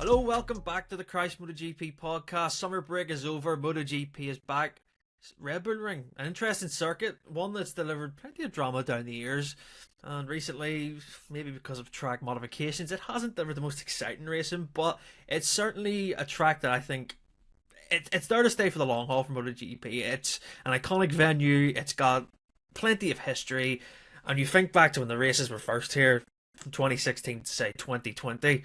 Hello, welcome back to the Christ MotoGP Podcast. Summer break is over, MotoGP is back. Red Bull Ring, an interesting circuit, one that's delivered plenty of drama down the years. And recently, maybe because of track modifications, it hasn't delivered the most exciting racing, but it's certainly a track that I think it's there to stay for the long haul for MotoGP. It's an iconic venue, it's got plenty of history, and you think back to when the races were first here, from 2016 to say 2020,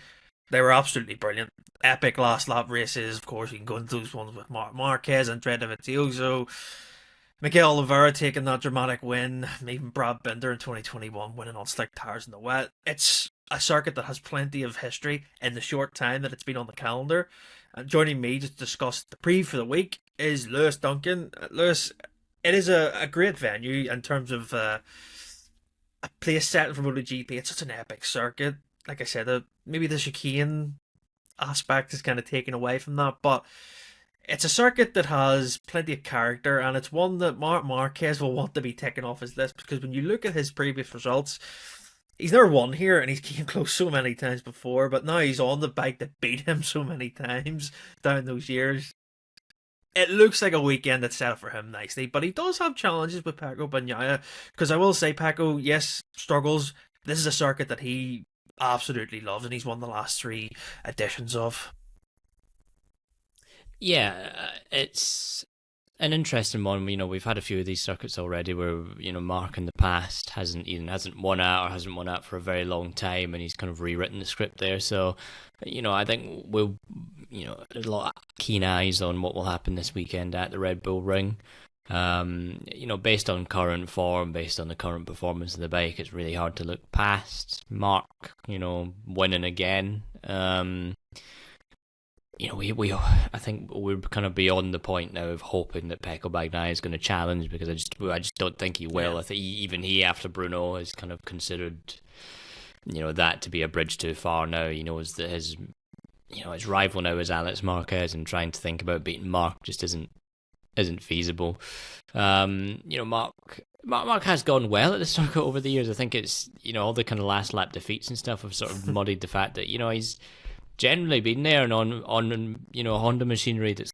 they were absolutely brilliant. Epic last lap races, of course. You can go into those ones with Marc Marquez, Andrea Dovizioso, Miguel Oliveira taking that dramatic win, and even Brad Binder in 2021 winning on slick tires in the wet. It's a circuit that has plenty of history in the short time that it's been on the calendar. And joining me to discuss the preview for the week is Lewis Duncan. Lewis, it is a great venue in terms of a place set for MotoGP. It's such an epic circuit. Like I said, maybe the chicane aspect is kind of taken away from that, but it's a circuit that has plenty of character, and it's one that Marc Marquez will want to be taken off his list, because when you look at his previous results, he's never won here, and he's came close so many times before, but now he's on the bike that beat him so many times down those years. It looks like a weekend that's set up for him nicely, but he does have challenges with Pecco Bagnaia, because I will say Pecco, yes, struggles. This is a circuit that he absolutely loves, and he's won the last 3 editions of. Yeah, it's an interesting one. You know, we've had a few of these circuits already where, you know, Mark in the past hasn't won out for a very long time, and he's kind of rewritten the script there. So, you know, I think we'll, you know, there's a lot of keen eyes on what will happen this weekend at the Red Bull Ring. You know, based on current form, based on the current performance of the bike, it's really hard to look past Mark, you know, winning again. You know, I think we're kind of beyond the point now of hoping that Pecco Bagnaia is going to challenge, because I just don't think he will. I think even he, after Bruno, has kind of considered, you know, that to be a bridge too far now. You know, is that his rival now is Alex Marquez, and trying to think about beating Mark just isn't feasible. You know, Mark has gone well at the circuit over the years. I think it's, you know, all the kind of last lap defeats and stuff have sort of muddied the fact that, you know, he's generally been there and on you know, Honda machinery that's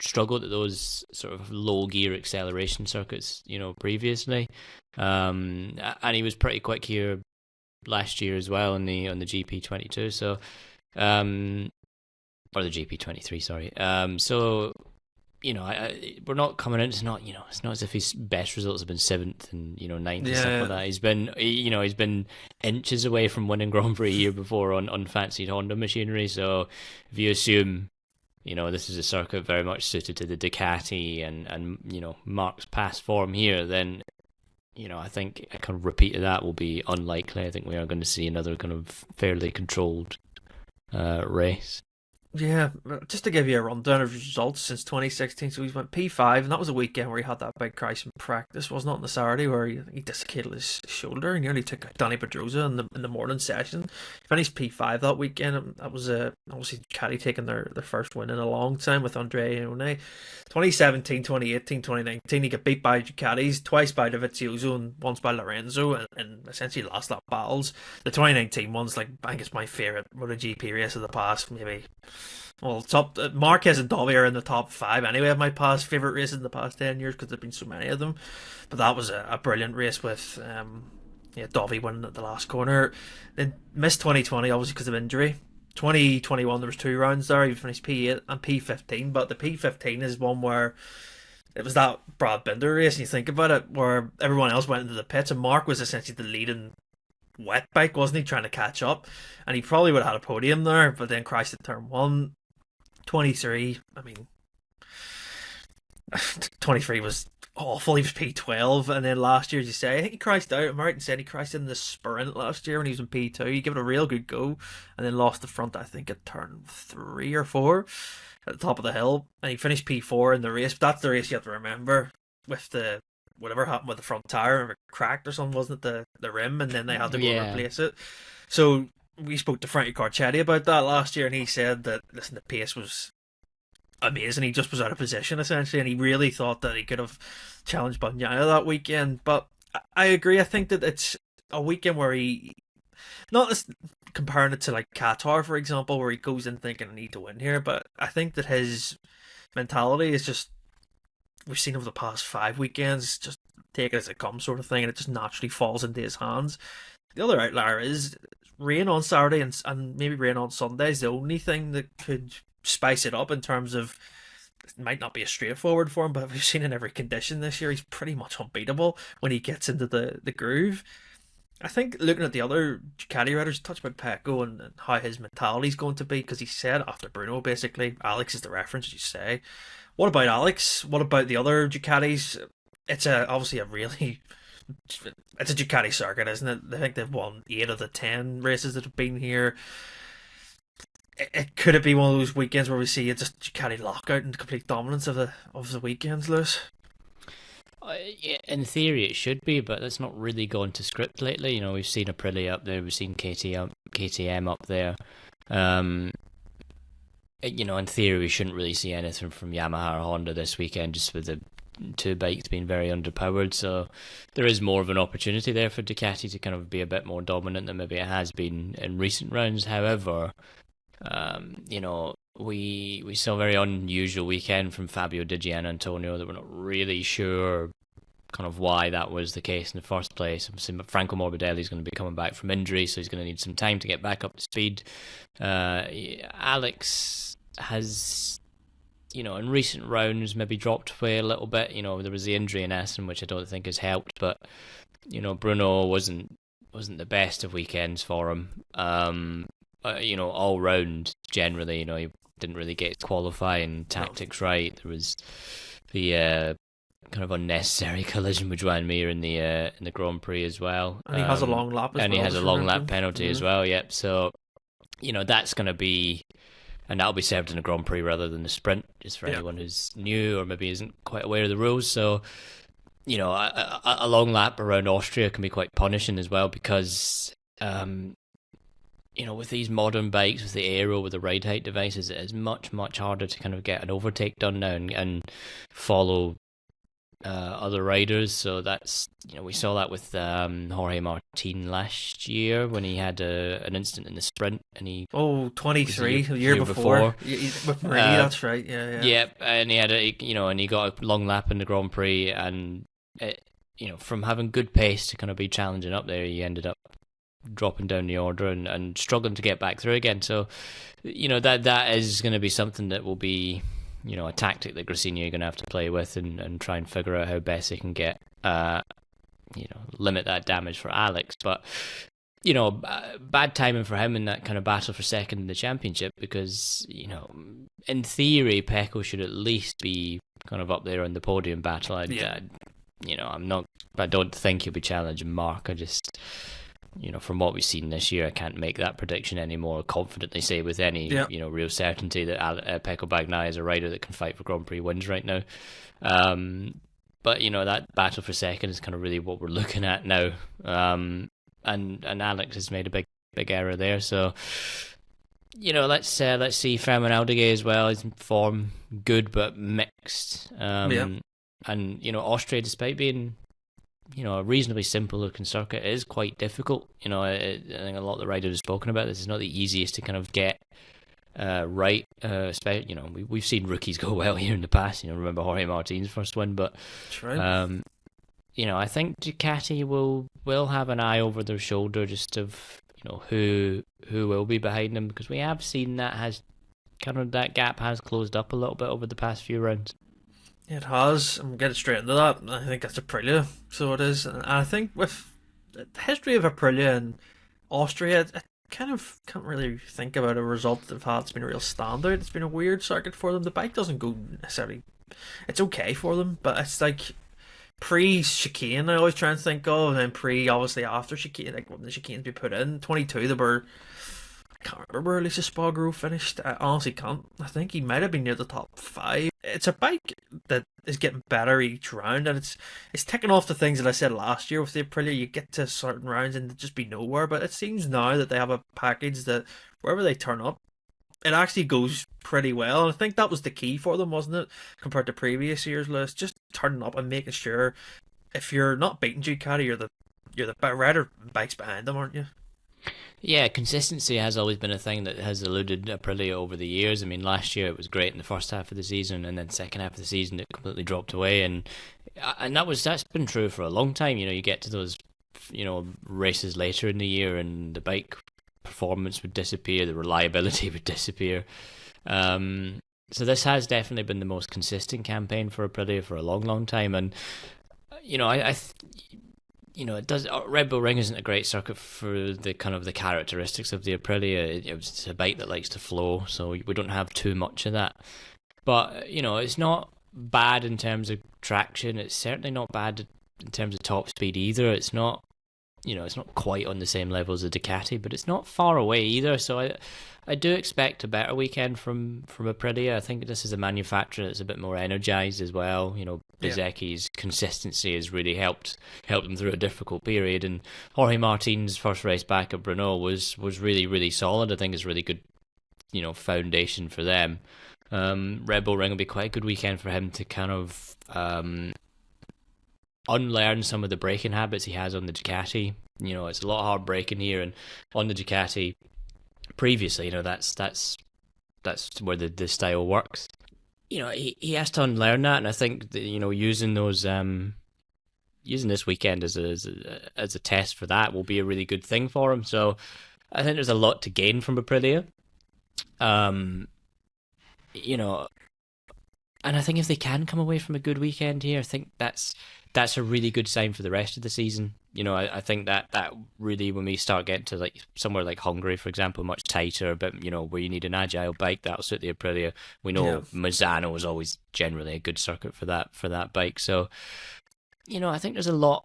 struggled at those sort of low gear acceleration circuits, you know, previously. And he was pretty quick here last year as well on the GP22. So, or the GP23, sorry. So, you know, we're not coming in. It's not, you know, it's not as if his best results have been 7th and, you know, 9th and stuff like that. He's been inches away from winning Grand Prix a year before on fancied Honda machinery. So if you assume, you know, this is a circuit very much suited to the Ducati and you know, Mark's past form here, then, you know, I think a kind of repeat of that will be unlikely. I think we are going to see another kind of fairly controlled race. Yeah, just to give you a rundown of his results since 2016, so he's went P5, and that was a weekend where he had that big crash in practice, wasn't it, on the Saturday, where he dislocated his shoulder and nearly took out Danny Pedrosa in the morning session. He finished P5 that weekend, and that was obviously Ducati taking their first win in a long time with Andrea Iannone. 2017, 2018, 2019, he got beat by Ducatis, twice by Dovizioso and once by Lorenzo, and essentially last lap battles. The 2019 one's, like, I think it's my favourite MotoGP race of the past, maybe. Well, Marquez and Dovi are in the top 5 anyway of my past favourite races in the past 10 years, because there've been so many of them. But that was a brilliant race with Dovi winning at the last corner. Then missed 2020 obviously because of injury. 2021 there was 2 rounds there. He finished P8 and P15, but the P15 is one where it was that Brad Binder race, and you think about it, where everyone else went into the pits and Mark was essentially the leading wet bike, wasn't he, trying to catch up, and he probably would have had a podium there, but then crashed at turn 1. 23, I mean, 23 was awful. He was P12, and then last year, as you say, I think he crashed out. Martin said he crashed in the sprint last year when he was in P2. He gave it a real good go, and then lost the front, I think, at turn 3 or 4 at the top of the hill, and he finished P4 in the race. But that's the race you have to remember, with the whatever happened with the front tire, it cracked or something, wasn't it, the rim, and then they had to go and replace it. So we spoke to Frankie Carcetti about that last year, and he said that, listen, the pace was amazing. He just was out of position, essentially, and he really thought that he could have challenged Bagnaia that weekend. But I agree. I think that it's a weekend where he not as comparing it to like Qatar, for example, where he goes in thinking I need to win here, but I think that his mentality is just, we've seen over the past 5 weekends, just take it as it comes sort of thing, and it just naturally falls into his hands. The other outlier is rain on Saturday and maybe rain on Sunday is the only thing that could spice it up in terms of, it might not be as straightforward for him, but we've seen in every condition this year he's pretty much unbeatable when he gets into the groove. I think looking at the other Ducati riders, touch about Pecco and how his mentality is going to be, because he said after Bruno, basically, Alex is the reference, as you say. What about Alex? What about the other Ducatis? It's obviously it's a Ducati circuit, isn't it? I think they've won 8 of the 10 races that have been here. Could it be one of those weekends where we see it just Ducati lockout and complete dominance of the weekends, Lewis? Yeah, in theory it should be, but that's not really gone to script lately. We've seen Aprilia up there, we've seen KTM up there. In theory we shouldn't really see anything from Yamaha or Honda this weekend, just with the 2 bikes being very underpowered. So there is more of an opportunity there for Ducati to kind of be a bit more dominant than maybe it has been in recent rounds. However, we saw a very unusual weekend from Fabio Di Giannantonio that we're not really sure kind of why that was the case in the first place. Franco Morbidelli is going to be coming back from injury, so he's going to need some time to get back up to speed. Alex has, in recent rounds maybe dropped away a little bit. There was the injury in Essen, which I don't think has helped, but Bruno wasn't the best of weekends for him. All round generally, he didn't really get his qualifying tactics right. There was the kind of unnecessary collision with Joan Mir in the Grand Prix as well. And he has a long lap as well. And he has a long lap penalty as well, yep. So, that's going to be, and that'll be served in the Grand Prix rather than the sprint, just for anyone who's new or maybe isn't quite aware of the rules. So, a long lap around Austria can be quite punishing as well, because with these modern bikes, with the aero, with the ride height devices, it is much, much harder to kind of get an overtake done now and follow other riders. So that's, we saw that with Jorge Martin last year when he had an incident in the sprint, and he 23 the year before. With Marie, that's right. Yeah, and he had and he got a long lap in the Grand Prix, and from having good pace to kind of be challenging up there, he ended up dropping down the order and struggling to get back through again. So that is going to be something that will be a tactic that Gresini are going to have to play with and try and figure out how best they can get limit that damage for Alex. But bad timing for him in that kind of battle for second in the championship, because in theory Pecco should at least be kind of up there on the podium battle. I don't think he'll be challenging Marc. I just from what we've seen this year, I can't make that prediction anymore confidently say with any real certainty that Pecco Bagnaia is a rider that can fight for Grand Prix wins right now. But that battle for second is kind of really what we're looking at now. And Alex has made a big error there. So let's see Fermin Aldeguer as well. His form good but mixed. And Austria, despite being a reasonably simple looking circuit, is quite difficult. I think a lot of the riders have spoken about this. It's not the easiest to kind of get right. Especially, we've seen rookies go well here in the past. Remember Jorge Martin's first win, but I think Ducati will have an eye over their shoulder just of who will be behind them, because we have seen that gap has closed up a little bit over the past few rounds. It has. I'm getting straight into that. I think that's Aprilia, so it is. And I think with the history of Aprilia and Austria, I kind of can't really think about a result that they've had that's been a real standout. It's been a weird circuit for them. The bike doesn't go necessarily. It's okay for them, but it's like pre-chicane I always try and think of, and then obviously after chicane, like when the chicanes be put in. 22, they were. I can't remember where Lisa Spargaro finished. I honestly can't. I think he might have been near the top 5. It's a bike that is getting better each round, and it's ticking off the things that I said last year with the Aprilia. You get to certain rounds and just be nowhere, but it seems now that they have a package that wherever they turn up, it actually goes pretty well. And I think that was the key for them, wasn't it? Compared to previous years, Lewis, just turning up and making sure if you're not beating Ducati, you're the rider bikes behind them, aren't you? Yeah, consistency has always been a thing that has eluded Aprilia over the years. I mean, last year it was great in the first half of the season, and then second half of the season it completely dropped away, and that's been true for a long time. You know, you get to those races later in the year, and the bike performance would disappear, the reliability would disappear. So this has definitely been the most consistent campaign for Aprilia for a long, long time, and it does. Red Bull Ring isn't a great circuit for the kind of the characteristics of the Aprilia. It's a bike that likes to flow, so we don't have too much of that. But it's not bad in terms of traction. It's certainly not bad in terms of top speed either. It's not, it's not quite on the same level as the Ducati, but it's not far away either. So I do expect a better weekend from Aprilia. I think this is a manufacturer that's a bit more energized as well. Bezzecchi's consistency has really helped them through a difficult period, and Jorge Martin's first race back at Brno was really, really solid. I think it's a really good, foundation for them. Red Bull Ring will be quite a good weekend for him to kind of unlearn some of the braking habits he has on the Ducati. It's a lot of hard braking here, and on the Ducati previously, that's where the style works. He has to unlearn that, and I think that, using those using this weekend as a test for that will be a really good thing for him. So I think there's a lot to gain from Aprilia. And I think if they can come away from a good weekend here, I think that's a really good sign for the rest of the season. I think that really, when we start getting to like somewhere like Hungary, for example, much tighter, but where you need an agile bike, that'll suit the Aprilia. We know Misano is always generally a good circuit for that bike. So, I think there's a lot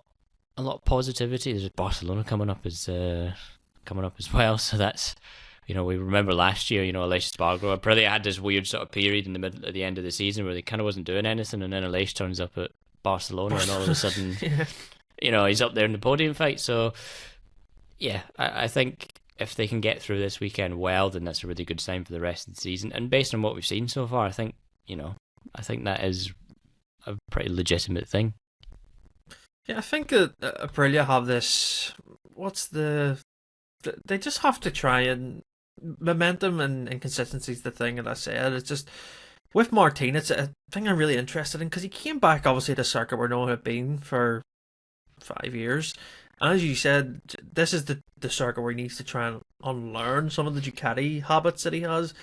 of positivity. There's Barcelona coming up as well. So that's, we remember last year, Aleix Spargo, Aprilia had this weird sort of period in the middle at the end of the season where they kind of wasn't doing anything, and then Aleix turns up at Barcelona, and all of a sudden, he's up there in the podium fight. So, yeah, I think if they can get through this weekend well, then that's a really good sign for the rest of the season. And based on what we've seen so far, I think that is a pretty legitimate thing. Yeah, I think Aprilia have this. They just have to try, and momentum and consistency is the thing that I said. It's just with Martin, it's a thing I'm really interested in, because he came back obviously to circuit where no one had been for 5 years, and as you said, this is the circuit where he needs to try and unlearn some of the Ducati habits that he has.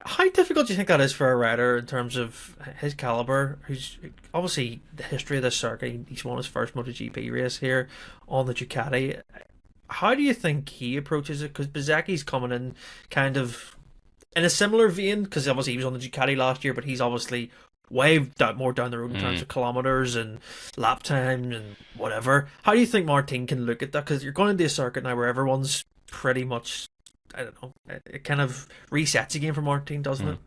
How difficult do you think that is for a rider in terms of his caliber, who's obviously the history of this circuit? He's won his first MotoGP race here on the Ducati. How do you think he approaches it? Because Bezzecchi's coming in kind of in a similar vein, because obviously he was on the Ducati last year, but he's obviously way more down the road in terms of kilometers and lap time and whatever. How do you think Martin can look at that? Because you're going into a circuit now where everyone's pretty much, I don't know, it kind of resets again for Martin, doesn't it?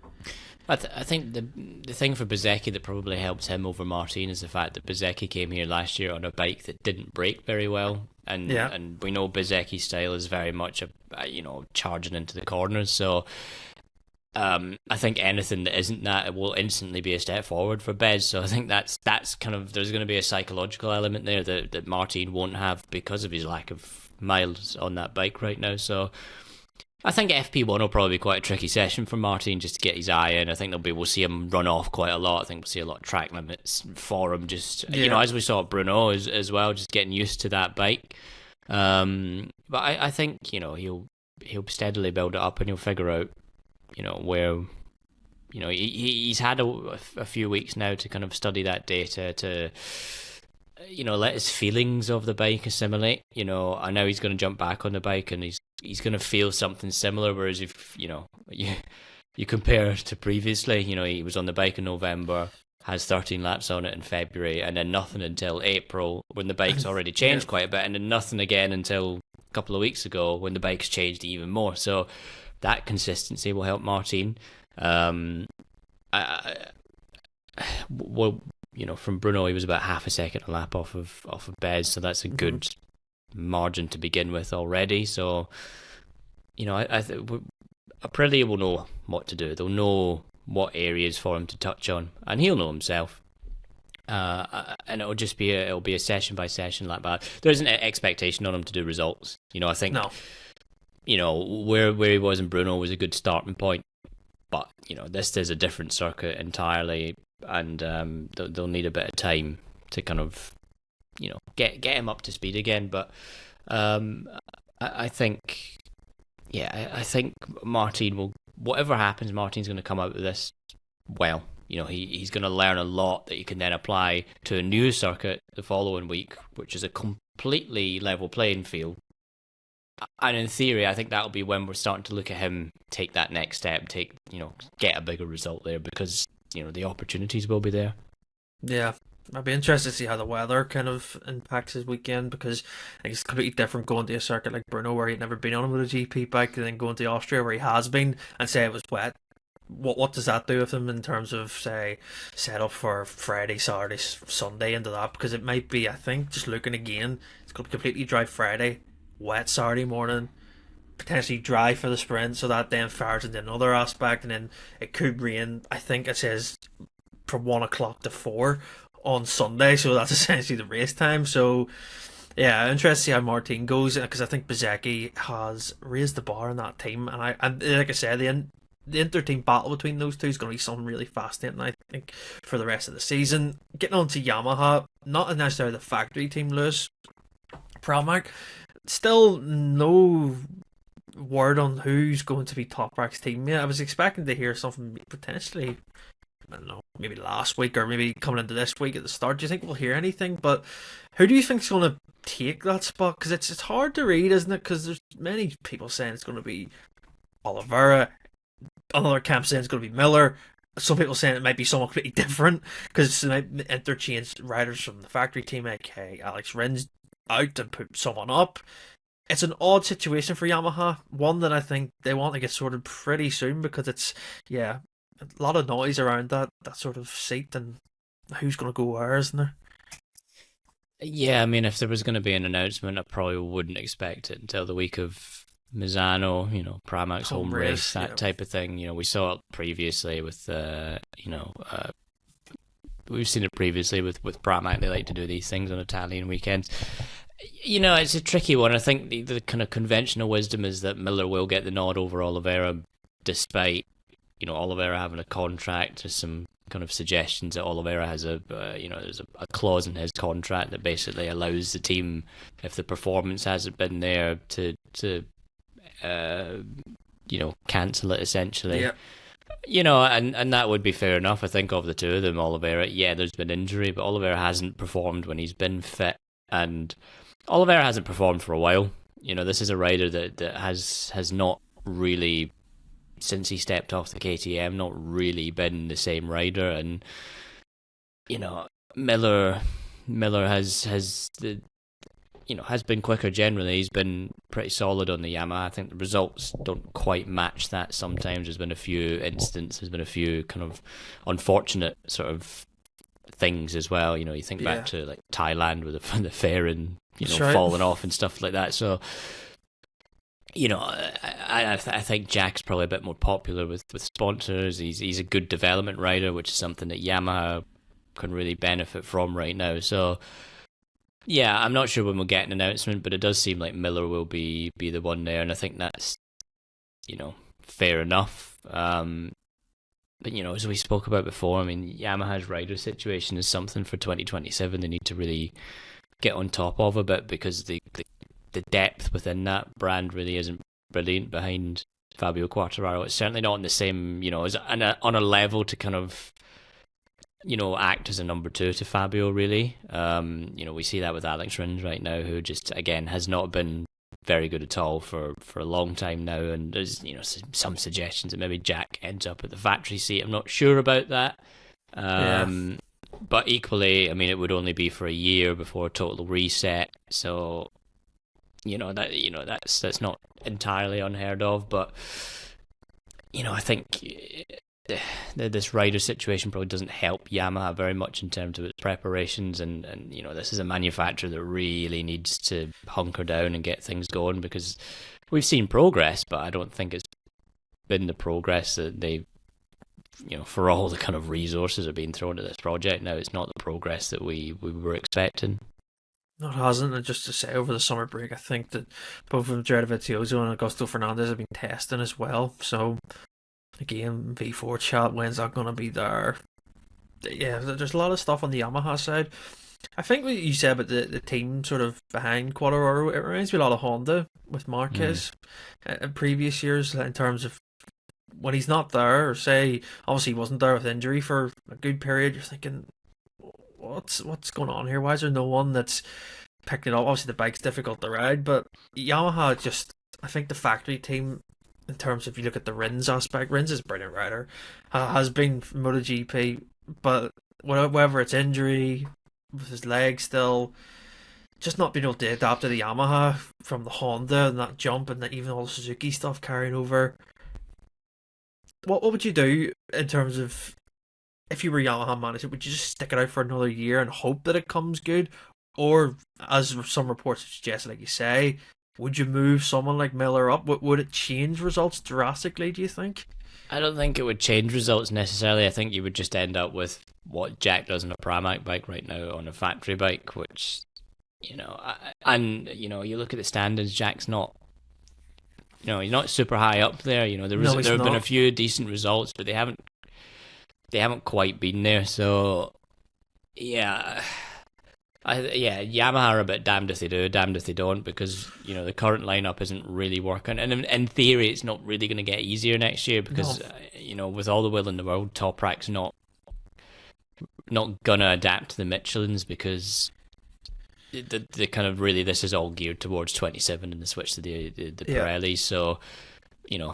I think the thing for Bezzecchi that probably helps him over Martin is the fact that Bezzecchi came here last year on a bike that didn't brake very well, and we know Bezzecchi's style is very much charging into the corners. So I think anything that isn't that, it will instantly be a step forward for Bez. So I think that's kind of, there's going to be a psychological element there that Martin won't have because of his lack of miles on that bike right now. So I think FP1 will probably be quite a tricky session for Martin just to get his eye in. I think we'll see him run off quite a lot. I think we'll see a lot of track limits for him, just as we saw at Brno as well, just getting used to that bike. But I think he'll steadily build it up, and he'll figure out where he's had a few weeks now to kind of study that data, to let his feelings of the bike assimilate. I know he's going to jump back on the bike, and he's going to feel something similar, whereas if you compare to previously, he was on the bike in November, has 13 laps on it in February, and then nothing until April when the bike's already changed quite a bit, and then nothing again until a couple of weeks ago when the bike's changed even more. So that consistency will help Martin. From Brno, he was about half a second a lap off of Bez, so that's a good margin to begin with already. So, I think Aprilia will know what to do. They'll know what areas for him to touch on, and he'll know himself. And it'll be a session by session like that. There isn't an expectation on him to do results. I think. No. where he was in Brno was a good starting point, but this is a different circuit entirely, and they'll need a bit of time to kind of get him up to speed again. But I think Martin will, whatever happens, Martin's going to come out of this well. He's going to learn a lot that he can then apply to a new circuit the following week, which is a completely level playing field. And in theory, I think that'll be when we're starting to look at him take that next step, get a bigger result there, because the opportunities will be there. Yeah, I'd be interested to see how the weather kind of impacts his weekend, because I think it's completely different going to a circuit like Brno where he'd never been on a MotoGP bike, and then going to Austria where he has been, and say it was wet. What does that do with him in terms of, say, set up for Friday, Saturday, Sunday into that? Because it might be, I think, just looking again, it's going to be completely dry Friday, wet Saturday morning, potentially dry for the sprint, so that then fires into another aspect, and then it could rain, I think it says, from 1 o'clock to 4 on Sunday, so that's essentially the race time. So yeah, interested to see how Martin goes, because I think Bezzecchi has raised the bar in that team, and like I said, the inter-team battle between those two is going to be something really fascinating, I think, for the rest of the season. Getting on to Yamaha, not necessarily the factory team, Lewis. Pramac, still no word on who's going to be Toprak's teammate. I was expecting to hear something potentially, I don't know, maybe last week or maybe coming into this week at the start. Do you think we'll hear anything? But who do you think is going to take that spot? Because it's hard to read, isn't it? Because there's many people saying it's going to be Oliveira. Another camp saying it's going to be Miller. Some people saying it might be someone completely different, because they might interchange riders from the factory team, aka Alex Rins, out and put someone up. It's an odd situation for Yamaha, one that I think they want to get sorted pretty soon, because it's, a lot of noise around that sort of seat and who's going to go where, isn't there? Yeah, I mean, if there was going to be an announcement, I probably wouldn't expect it until the week of Misano, Pramac's home race, that type of thing. We saw it previously with, we've seen it previously with Pramac. They like to do these things on Italian weekends. It's a tricky one. I think the kind of conventional wisdom is that Miller will get the nod over Oliveira, despite, Oliveira having a contract. There's some kind of suggestions that Oliveira has there's a clause in his contract that basically allows the team, if the performance hasn't been there, to cancel it, essentially. Yeah. And that would be fair enough. I think of the two of them, Oliveira, there's been injury, but Oliveira hasn't performed when he's been fit, and Oliveira hasn't performed for a while. This is a rider that has not really, since he stepped off the KTM, not really been the same rider, and Miller has been quicker generally. He's been pretty solid on the Yamaha. I think the results don't quite match that sometimes. There's been a few instances, there's been a few kind of unfortunate sort of things as well. You think back to like Thailand with the fairing, falling off and stuff like that. So, I think Jack's probably a bit more popular with sponsors. He's a good development rider, which is something that Yamaha can really benefit from right now. So, yeah, I'm not sure when we'll get an announcement, but it does seem like Miller will be the one there, and I think that's, fair enough. But, as we spoke about before, I mean, Yamaha's rider situation is something for 2027 they need to really get on top of a bit, because the depth within that brand really isn't brilliant behind Fabio Quartararo. It's certainly not on the same, on a level to kind of, act as a number two to Fabio, really. We see that with Alex Rins right now, who just, again, has not been very good at all for a long time now, and there's, some suggestions that maybe Jack ends up at the factory seat. I'm not sure about that. But equally, I mean, it would only be for a year before a total reset, so that's not entirely unheard of. But I think this rider situation probably doesn't help Yamaha very much in terms of its preparations, and this is a manufacturer that really needs to hunker down and get things going, because we've seen progress, but I don't think it's been the progress that they, for all the kind of resources that are being thrown at this project now, it's not the progress that we were expecting. No, it hasn't. And just to say, over the summer break, I think that both of Dovizioso and Augusto Fernandez have been testing as well. So, again, V4 chat, when's that going to be there? Yeah, there's a lot of stuff on the Yamaha side. I think what you said about the team sort of behind Quadraro, it reminds me a lot of Honda with Marquez in previous years in terms of when he's not there, or say, obviously he wasn't there with injury for a good period, you're thinking, what's going on here? Why is there no one that's picking it up? Obviously the bike's difficult to ride, but Yamaha just, I think the factory team, in terms of if you look at the Rins aspect, Rins is a brilliant rider, has been for MotoGP, but whether it's injury, with his leg still, just not being able to adapt to the Yamaha from the Honda and that jump and even all the Suzuki stuff carrying over. What would you do in terms of if you were Yamaha manager? Would you just stick it out for another year and hope that it comes good, or as some reports suggest, like you say, would you move someone like Miller up? Would it change results drastically, do you think? I don't think it would change results necessarily. I think you would just end up with what Jack does on a Pramac bike right now on a factory bike, which, you you look at the standards, Jack's not, he's not super high up there. There have been a few decent results, but they haven't quite been there. So, yeah. Yamaha are a bit damned if they do, damned if they don't, because the current lineup isn't really working, and in theory, it's not really going to get easier next year because with all the will in the world, Toprak's not gonna adapt to the Michelins because the kind of really this is all geared towards 27 and the switch to the Pirelli. So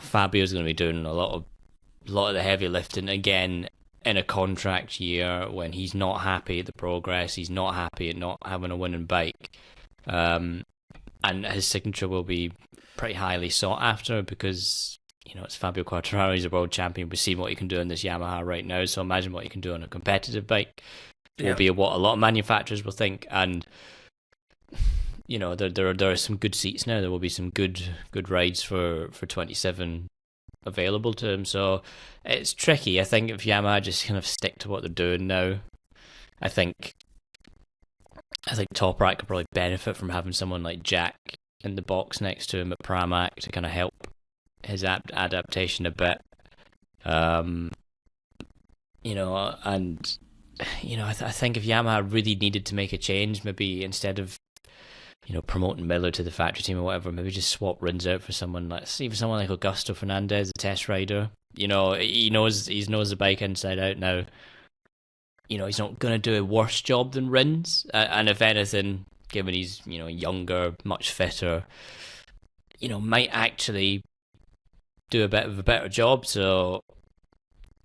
Fabio's going to be doing a lot of the heavy lifting again in a contract year when he's not happy at the progress, he's not happy at not having a winning bike, and his signature will be pretty highly sought after because it's Fabio Quartararo, he's a world champion. We've seen what he can do in this Yamaha right now, so imagine what he can do on a competitive bike. Will be what a lot of manufacturers will think, and there are some good seats now. There will be some good rides for 27 available to him, so it's tricky. I think if Yamaha just kind of stick to what they're doing now, I think Toprak could probably benefit from having someone like Jack in the box next to him at Pramac to kind of help his adaptation a bit. I think if Yamaha really needed to make a change, maybe instead of promoting Miller to the factory team or whatever, maybe just swap Rins out for someone like Augusto Fernandez, the test rider. He knows the bike inside out now. He's not going to do a worse job than Rins, and if anything, given he's younger, much fitter, might actually do a bit of a better job. So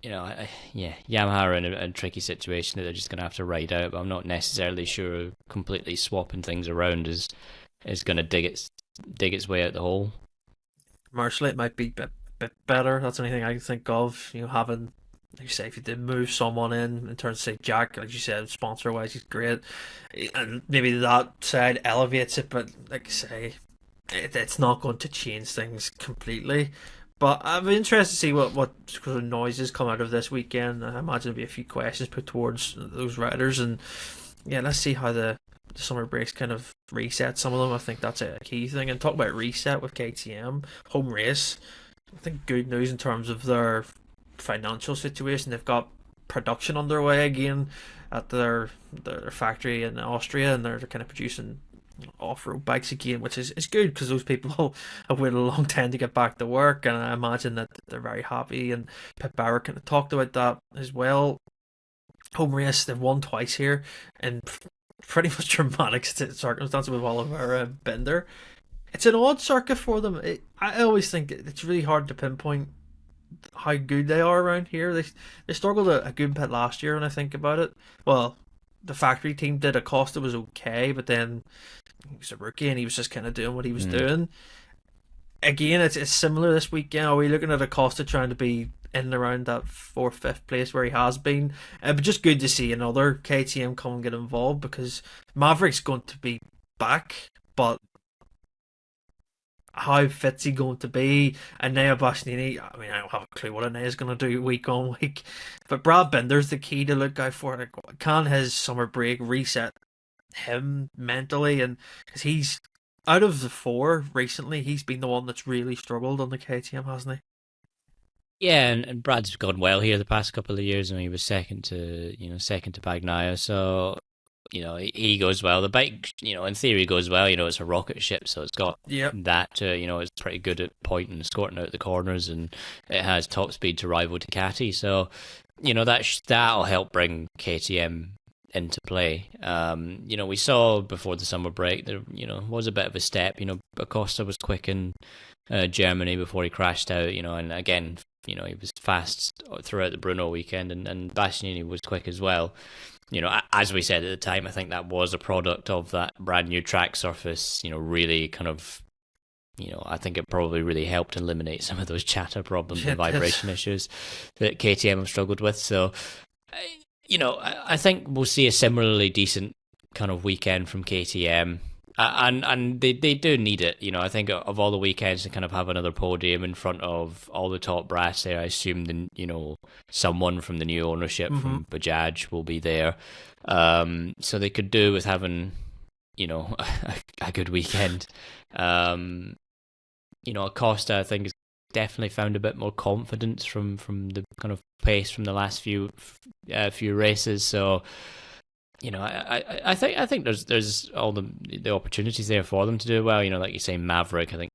Yamaha are in a tricky situation that they're just going to have to ride out, but I'm not necessarily sure completely swapping things around is going to dig its way out the hole. Commercially, it might be a bit better. That's the only thing I can think of. Having, like you say, if you did move someone in terms of, say, Jack, like you said, sponsor-wise, he's great. And maybe that side elevates it, but like I say, it's not going to change things completely. But I'm interested to see what sort of noises come out of this weekend. I imagine there'll be a few questions put towards those riders, and let's see how the summer breaks kind of reset some of them. I think that's a key thing. And talk about reset with KTM home race. I think good news in terms of their financial situation. They've got production underway again at their factory in Austria, and they're kind of producing off-road bikes again, which is good because those people have waited a long time to get back to work, and I imagine that they're very happy. And Pit Bauer kind of talked about that as well. Home race, they've won twice here in pretty much dramatic circumstances with Oliver Binder. It's an odd circuit for them. I always think it's really hard to pinpoint how good they are around here. They struggled a good bit last year when I think about it. Well, the factory team did. Acosta was okay, but then he was a rookie and he was just kind of doing what he was doing. Again, it's similar this weekend. Are we looking at Acosta trying to be in and around that 4th, 5th place where he has been? But just good to see another KTM come and get involved, because Maverick's going to be back, but how fit's he going to be? And Nea Bastianini, I don't have a clue what Nea's going to do week on week. But Brad Binder's the key to look out for. Can his summer break reset him mentally, and because he's out of the four recently, he's been the one that's really struggled on the KTM, hasn't Yeah, and Brad's gone well here the past couple of years. He was second to Bagnaia, so he goes well. The bike, in theory, goes well. It's a rocket ship, so it's got that. It's pretty good at pointing, escorting out the corners, and it has top speed to rival Ducati. So, that'll help bring KTM into play. We saw before the summer break there, was a bit of a step. Acosta was quick in Germany before he crashed out. And again, he was fast throughout the Brno weekend, and Bastianini was quick as well. As we said at the time, I think that was a product of that brand new track surface. Really kind of, I think it probably really helped eliminate some of those chatter problems and vibration issues that KTM have struggled with. So, I think we'll see a similarly decent kind of weekend from KTM. And they do need it. I think of all the weekends to kind of have another podium in front of all the top brass there, I assume someone from the new ownership from Bajaj will be there. So they could do with having, a good weekend. Acosta, I think, has definitely found a bit more confidence from the kind of pace from the last few races. So, I think there's all the opportunities there for them to do well. Like you say, Maverick. I think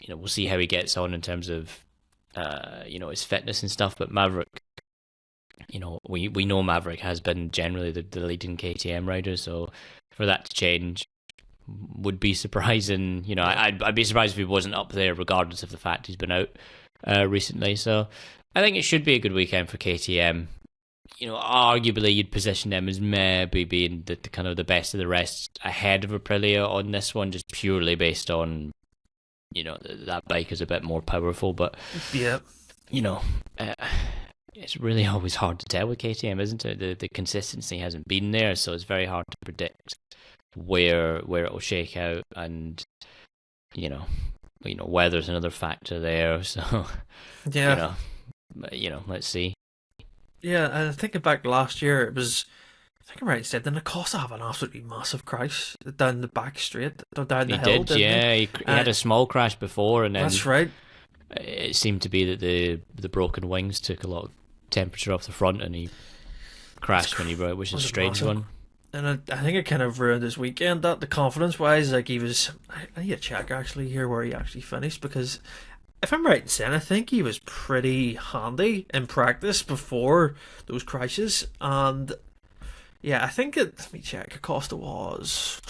we'll see how he gets on in terms of his fitness and stuff. But Maverick, we know Maverick has been generally the leading KTM rider. So for that to change would be surprising. I'd be surprised if he wasn't up there, regardless of the fact he's been out recently. So I think it should be a good weekend for KTM. Arguably you'd position them as maybe being the kind of the best of the rest ahead of Aprilia on this one, just purely based on, that bike is a bit more powerful. But, it's really always hard to tell with KTM, isn't it? The consistency hasn't been there, so it's very hard to predict where it'll shake out, and, weather's another factor there. So, let's see. Yeah, and thinking back last year, it was, I think I'm right in saying, didn't Acosta have an absolutely massive crash down the back straight, down the hill? He had a small crash before, and then that's right. It seemed to be that the broken wings took a lot of temperature off the front, and he crashed when he rode, which is a strange one. And I think it kind of ruined his weekend, that the confidence-wise, like he was, I need to check actually here where he actually finished, because if I'm right in saying, I think he was pretty handy in practice before those crashes. And yeah, I think let me check. Acosta was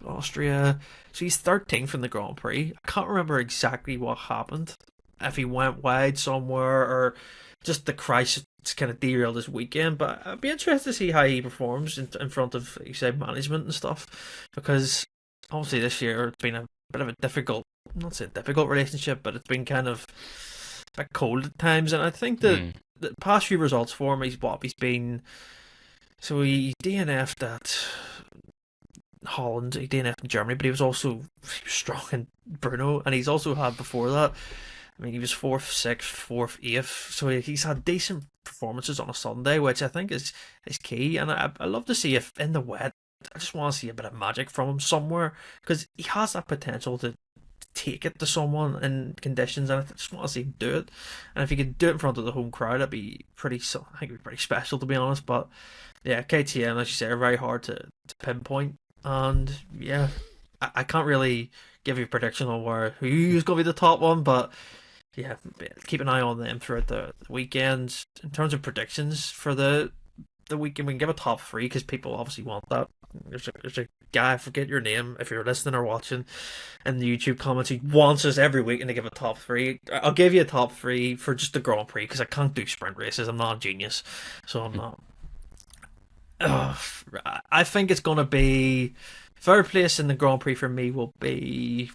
Austria. So he's 13th from the Grand Prix. I can't remember exactly what happened. If he went wide somewhere or just the crash kind of derailed his weekend. But I'd be interested to see how he performs in front of, you said, management and stuff. Because obviously this year it's been a bit of a difficult, not say difficult relationship, but it's been kind of a bit cold at times. And I think that the past few results for him, he's been, so he DNF'd at Holland, he DNF'd in Germany, but he was strong in Brno, and he's also had before that, I mean, he was 4th, 6th, 4th, 8th, so he's had decent performances on a Sunday, which I think is key. And I love to see if in the wet, I just want to see a bit of magic from him somewhere, because he has that potential to take it to someone in conditions, and I just want to see him do it. And if he could do it in front of the home crowd, that'd be I think it'd be pretty special, to be honest. But yeah, KTM, as you say, are very hard to pinpoint, and yeah, I can't really give you a prediction on who's going to be the top one, but yeah, keep an eye on them throughout the weekends. In terms of predictions for the weekend, we can give a top 3 because people obviously want that. There's a guy, I forget your name if you're listening or watching in the YouTube comments, he wants us every weekend to give a top 3. I'll give you a top 3 for just the Grand Prix because I can't do sprint races. I'm not a genius, so I'm not. I think it's going to be, third place in the Grand Prix for me will be,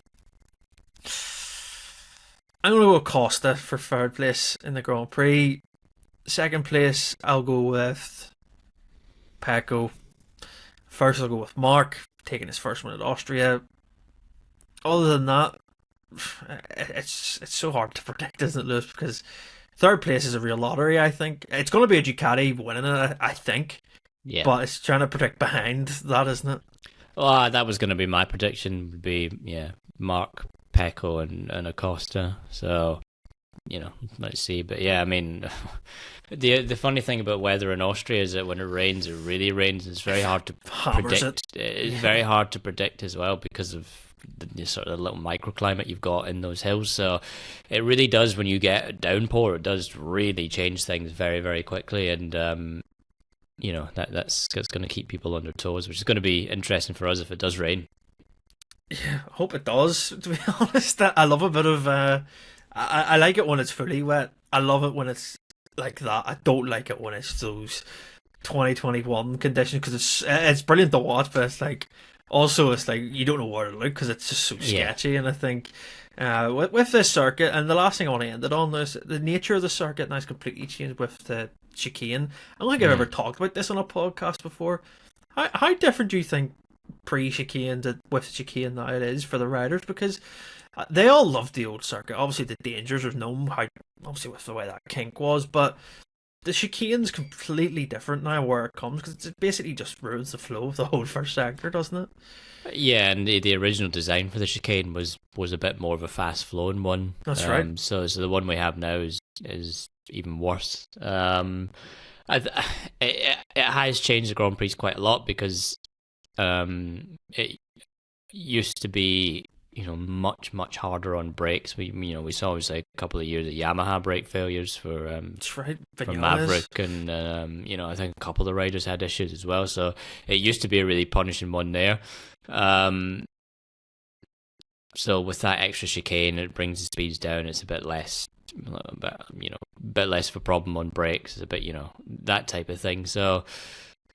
I'm going to go with Costa for third place in the Grand Prix. Second place, I'll go with Pecco. First, I'll go with Marc, taking his first one at Austria. Other than that, it's so hard to predict, isn't it, Lewis? Because third place is a real lottery, I think. It's going to be a Ducati winning it, I think. Yeah. But it's trying to predict behind that, isn't it? Well, that was going to be my prediction. Would be Marc, Pecco, and Acosta. So let's see. But yeah, I mean, the funny thing about weather in Austria is that when it rains, it really rains. It's very hard to predict. It's very hard to predict as well because of the sort of little microclimate you've got in those hills. So it really does, when you get a downpour, it does really change things very, very quickly. And that's going to keep people on their toes, which is going to be interesting for us if it does rain. Yeah, I hope it does. To be honest, I love a bit of. I like it when it's fully wet. I love it when it's like that. I don't like it when it's those 2021 conditions, because it's brilliant to watch, but it's like also it's like you don't know where to look because it's just so sketchy. And I think with this circuit, and the last thing I want to end it on is the nature of the circuit now has completely changed with the chicane. I don't think I've ever talked about this on a podcast before. How different do you think pre-chicane with chicane now it is for the riders? Because they all loved the old circuit. Obviously, the dangers was known, obviously with the way that kink was, but the chicane's completely different now where it comes, because it basically just ruins the flow of the whole first sector, doesn't it? Yeah, and the original design for the chicane was a bit more of a fast flowing one. That's right. So the one we have now is even worse. It has changed the Grand Prix quite a lot, because it used to be much harder on brakes. We saw obviously a couple of years of Yamaha brake failures for That's right, for Maverick, and I think a couple of the riders had issues as well. So it used to be a really punishing one there. So with that extra chicane, it brings the speeds down. It's a bit less, bit less of a problem on brakes. It's a bit, that type of thing. So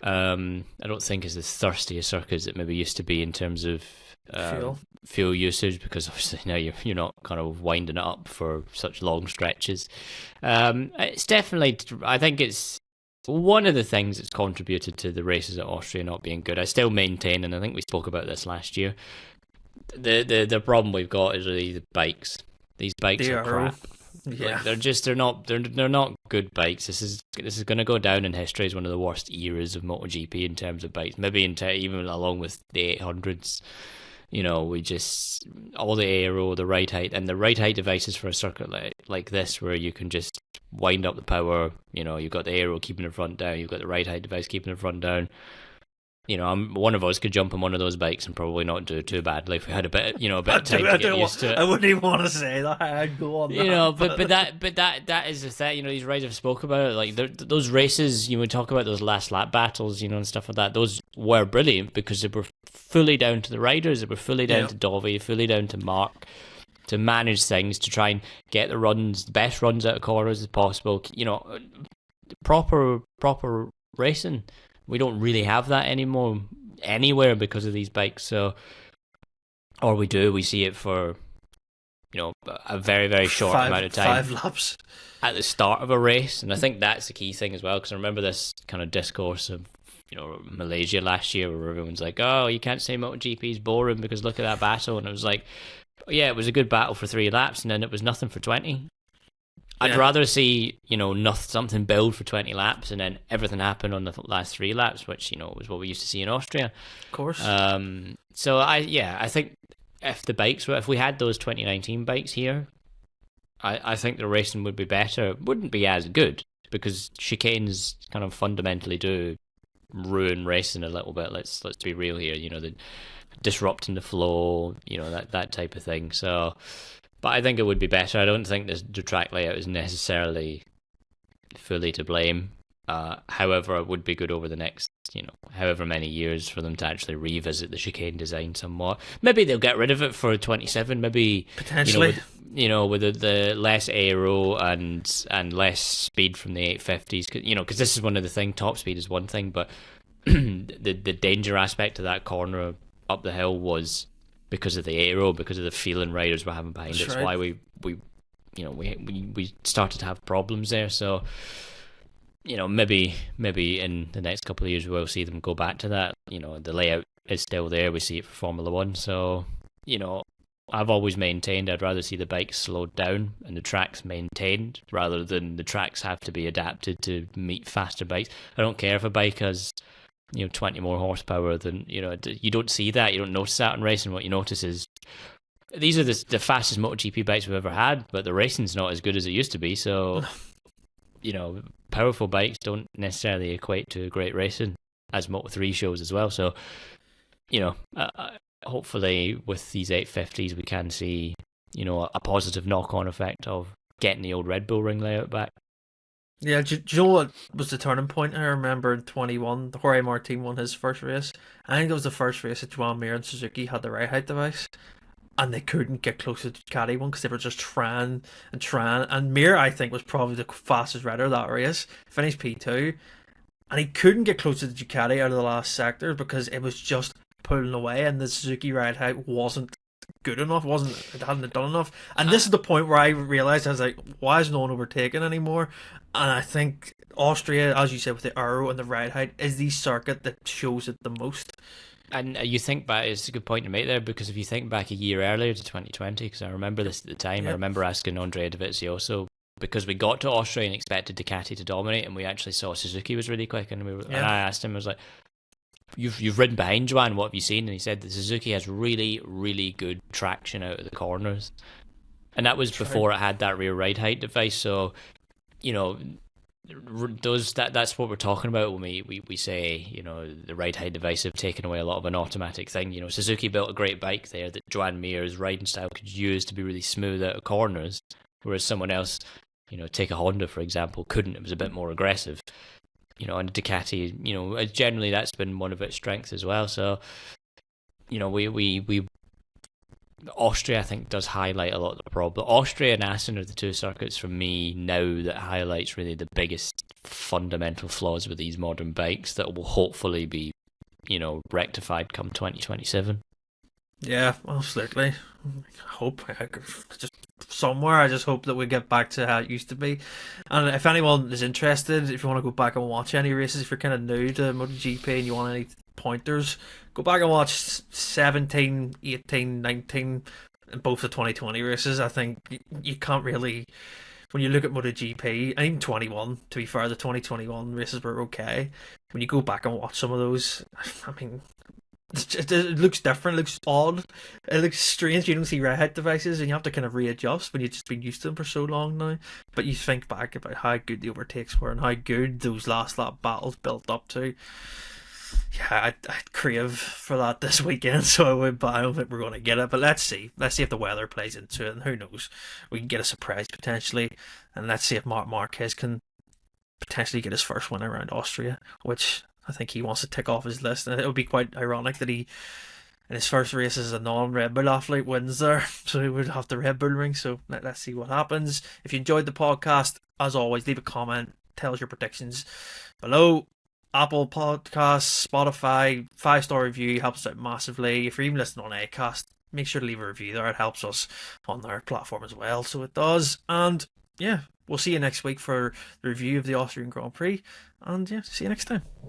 I don't think it's as thirsty a circuit as it maybe used to be in terms of fuel usage, because obviously now you're not kind of winding it up for such long stretches. It's definitely, I think it's one of the things that's contributed to the races at Austria not being good. I still maintain, and I think we spoke about this last year, the problem we've got is really the bikes. These bikes are crap. Yeah, like they're not good bikes. This is going to go down in history as one of the worst eras of MotoGP in terms of bikes. Maybe even along with the 800s. We just, all the aero, the ride height, and the ride height devices for a circuit like this, where you can just wind up the power. You've got the aero keeping the front down, you've got the ride height device keeping the front down. One of us could jump on one of those bikes and probably not do too badly if we had a bit of time to get used to it. I wouldn't even want to say that. I'd go on that. But that is the thing. These riders have spoke about it. Like those races, we talk about those last lap battles, and stuff like that. Those were brilliant because they were fully down to the riders. They were fully down to Dovi, fully down to Marc, to manage things, to try and get the best runs out of corners as possible. Proper racing. We don't really have that anymore anywhere because of these bikes. So, or we do. We see it for a very, very short amount of time. 5 laps at the start of a race, and I think that's the key thing as well. Because I remember this kind of discourse of Malaysia last year, where everyone's like, "Oh, you can't say MotoGP is boring because look at that battle," and it was like, yeah, it was a good battle for 3 laps, and then it was nothing for 20. I'd rather see, something build for 20 laps and then everything happen on the last 3 laps, which, was what we used to see in Austria. Of course. So I think if we had those 2019 bikes here, I think the racing would be better. It wouldn't be as good, because chicanes kind of fundamentally do ruin racing a little bit. Let's be real here. The disrupting the flow, that type of thing. So, but I think it would be better. I don't think the track layout is necessarily fully to blame. However, it would be good over the next, however many years for them to actually revisit the chicane design somewhat. Maybe they'll get rid of it for 27. Maybe potentially, with the less aero and less speed from the 850s. Because this is one of the things. Top speed is one thing, but the danger aspect of that corner up the hill was because of the aero, because of the feeling riders were having behind it. That's why we started to have problems there. So, maybe in the next couple of years we'll see them go back to that. The layout is still there. We see it for Formula One. So, I've always maintained I'd rather see the bikes slowed down and the tracks maintained rather than the tracks have to be adapted to meet faster bikes. I don't care if a bike has 20 more horsepower than, you don't see that. You don't notice that in racing. What you notice is these are the fastest MotoGP bikes we've ever had, but the racing's not as good as it used to be. So, powerful bikes don't necessarily equate to great racing, as Moto3 shows as well. So, hopefully with these 850s we can see, a positive knock-on effect of getting the old Red Bull ring layout back. Yeah, do you know what was the turning point? I remember in 21, Jorge Martin won his first race. I think it was the first race that Joan Mir and Suzuki had the ride height device, and they couldn't get close to the Ducati one because they were just trying and trying. And Mir, I think, was probably the fastest rider of that race, finished P2, and he couldn't get close to the Ducati out of the last sector because it was just pulling away, and the Suzuki ride height wasn't good enough, it hadn't done enough. And this is the point where I realised, I was like, why is no one overtaken anymore? And I think Austria, as you said, with the aero and the ride height, is the circuit that shows it the most. And you think back, it's a good point to make there, because if you think back a year earlier to 2020, because I remember this at the time, I remember asking Andrea Dovizioso, because we got to Austria and expected Ducati to dominate, and we actually saw Suzuki was really quick, and and I asked him, I was like, You've ridden behind Joan, what have you seen? And he said that Suzuki has really, really good traction out of the corners. And that was before it had that rear ride height device. So, that's what we're talking about when we say, the ride height device have taken away a lot of an automatic thing. Suzuki built a great bike there that Joan Mir's riding style could use to be really smooth out of corners, whereas someone else, take a Honda, for example, couldn't. It was a bit more aggressive. And Ducati, generally that's been one of its strengths as well. So, we Austria, I think, does highlight a lot of the problem. Austria and Assen are the two circuits for me now that highlights really the biggest fundamental flaws with these modern bikes that will hopefully be, rectified come 2027. Yeah, absolutely. I hope. I just hope that we get back to how it used to be. And if anyone is interested, if you want to go back and watch any races, if you're kind of new to MotoGP and you want any pointers, go back and watch 17, 18, 19, and both the 2020 races. I think you can't really, when you look at MotoGP, and even 21, to be fair, the 2021 races were okay. When you go back and watch some of those, I mean, it looks different, it looks odd, it looks strange. You don't see ride height devices and you have to kind of readjust when you've just been used to them for so long now. But you think back about how good the overtakes were and how good those last lap battles built up to. Yeah, I'd crave for that this weekend, so I would, but I don't think we're going to get it. But let's see if the weather plays into it, and who knows, we can get a surprise potentially. And let's see if Marc Marquez can potentially get his first win around Austria, which I think he wants to tick off his list. And it would be quite ironic that he, in his first race as a non-Red Bull athlete, wins there. So he would have the Red Bull ring. So let's see what happens. If you enjoyed the podcast, as always, leave a comment. Tell us your predictions below. Apple Podcasts, Spotify, 5-star review helps us out massively. If you're even listening on Acast, make sure to leave a review there. It helps us on their platform as well. So it does. And yeah, we'll see you next week for the review of the Austrian Grand Prix. And yeah, see you next time.